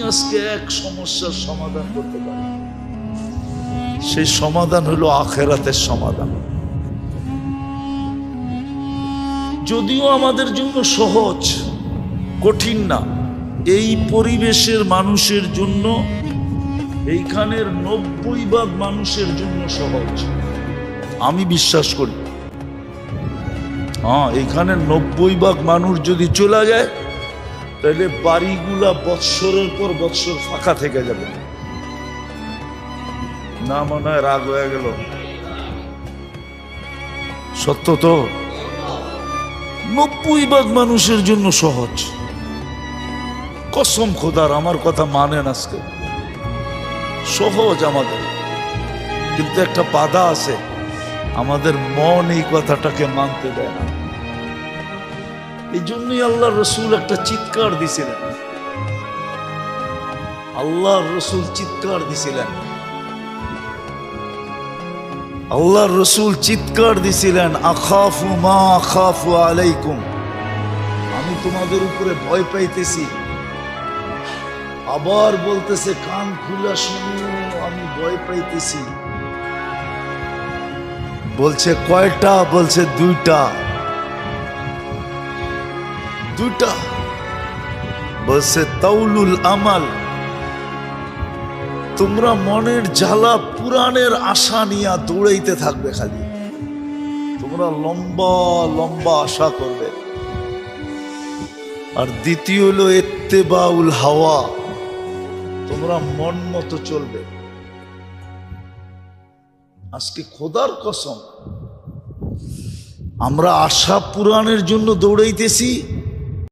আজকে এক সমস্যার সমাধান করতে পারি, সেই সমাধান হলো আখিরাতের সমাধান। যদিও আমাদের জন্য সহজ, কঠিন না। এই পরিবেশের মানুষের জন্য, এইখানের 90% মানুষের জন্য সহজ, আমি বিশ্বাস করি। এইখানের 90% মানুষ যদি চলে যায়, তাহলে বাড়িগুলা বৎসরের পর বৎসর ফাঁকা থেকে যাবে। না মনে হয় রাগ হয়ে গেল? সত্য তো। 90% মানুষের জন্য সহজ। কসম খোদার, আমার কথা মানেন, আজকে সহজ আমাদের। কিন্তু একটা বাধা আছে, আমাদের মন এই কথাটাকে মানতে দেয় না। এই জন্যই আল্লাহ রসুল একটা চিৎকার দিছিলেন। আল্লাহ রসুল চিৎকার দিছিলেন, আল্লাহ রসুল চিৎকার দিছিলেন, আখাফু মা আখাফু আলাইকুম, আমি তোমাদের উপরে ভয় পাইতেছি। আবার বলতেছে, কান খুলা শুনো, আমি ভয় পাইতেছি। বলছে কয়টা? বলছে দুইটা। দুইটা বলছে তাউলুল আমাল, তোমরা মনের জ্বালা পুরাণের আশা নিয়ে দৌড়াইতে থাকবে, খালি তোমরা লম্বা লম্বা আশা করবে। আর দ্বিতীয় হলো ইত্তেবাউল হাওয়া, তোমরা মন মতো চলবে। আজকে খোদার কসম, আমরা আশা পুরাণের জন্য দৌড়াইতেছি,